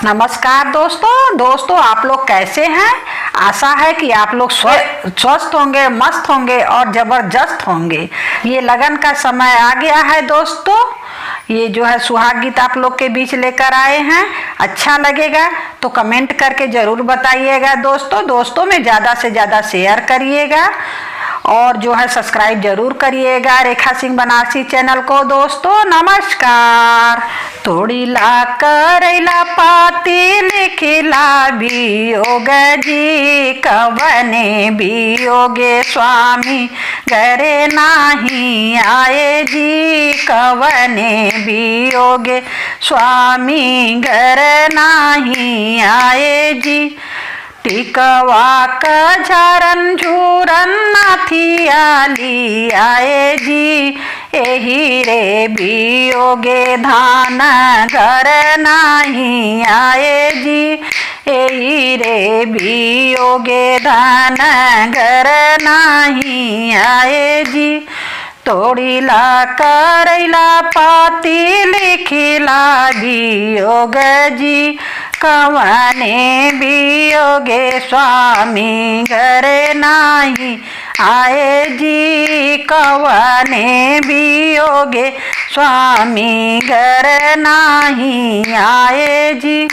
नमस्कार दोस्तों आप लोग कैसे हैं। आशा है कि आप लोग स्वस्थ होंगे, मस्त होंगे और ज़बरदस्त होंगे। ये लगन का समय आ गया है दोस्तों। ये जो है सुहाग गीत आप लोग के बीच लेकर आए हैं। अच्छा लगेगा तो कमेंट करके ज़रूर बताइएगा दोस्तों में ज़्यादा से ज़्यादा शेयर करिएगा और जो है सब्सक्राइब जरूर करिएगा रेखा सिंह बनारसी चैनल को। दोस्तों नमस्कार। तोड़ी ला करैला पाती लिखिला वियोग जी, कवने वियोगे स्वामी घरे नाही आए जी, कवने वियोगे स्वामी घर नाही आए जी। टिकवा का झरन झूरन नाथियाली आए जी, एही रे वियोगे धान घर नाही आए जी, एही रे वियोगे धान घर नाही आए जी। तोड़ीला करैला पाती लिखिला वियोग जी, कवने वियोगे स्वामी घरे नाही आए जी, कवने वियोगे स्वामी घर नाही आए जी।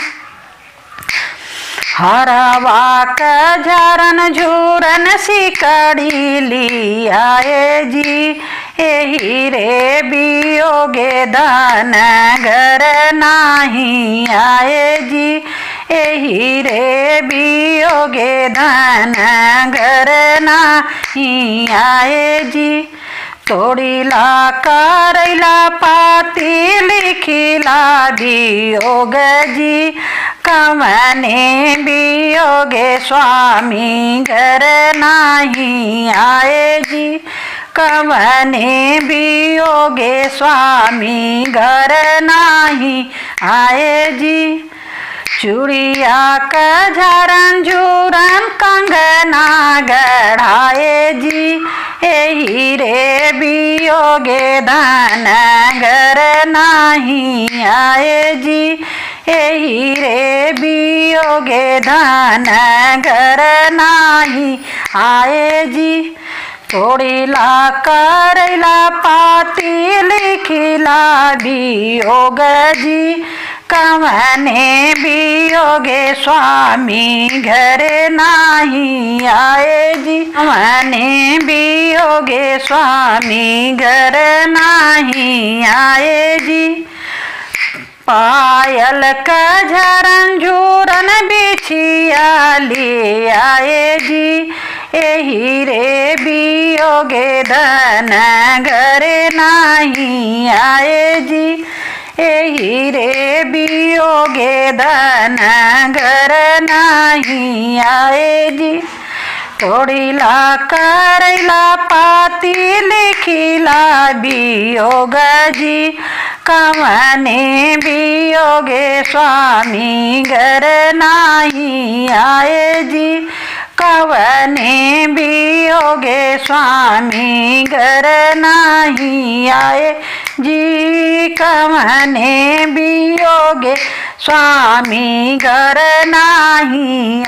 हरवा का झरन झूरन सिकड़ी ली आए जी, एही रे वियोगे धन घर नाही आए जी, एही रे वियोगे धन घर नाही आए जी। तोड़ीला करैला पाती लिखिला वियोग जी, कवने वियोगे स्वामी घर नाही आए जी, कवने वियोगे स्वामी घर नाही आए जी। चूड़िया का झरन झूरन कंगना गढ़ाए जी, एही रे वियोगे धन घर नाही आए जी, एही रे वियोगे धन घर नाही आए जी। तोड़ीला करैला पाती लिखिला वियोग जी, कवने वियोगे स्वामी घरे नाही आए जी, कवने वियोगे स्वामी घर नाही आए जी। पायल का झरन झूरन बिछिया ले आए जी, एही रे वियोगे धन घरे नाही आए जी, एही रे वियोगे धन घर नाही आए जी। तोड़ीला करैला पाती लिखिला वियोग जी, कवने वियोगे स्वामी घर नाही आए जी, कवने वियोगे स्वामी घर नाही आए जी, कवने वियोगे स्वामी घर नाही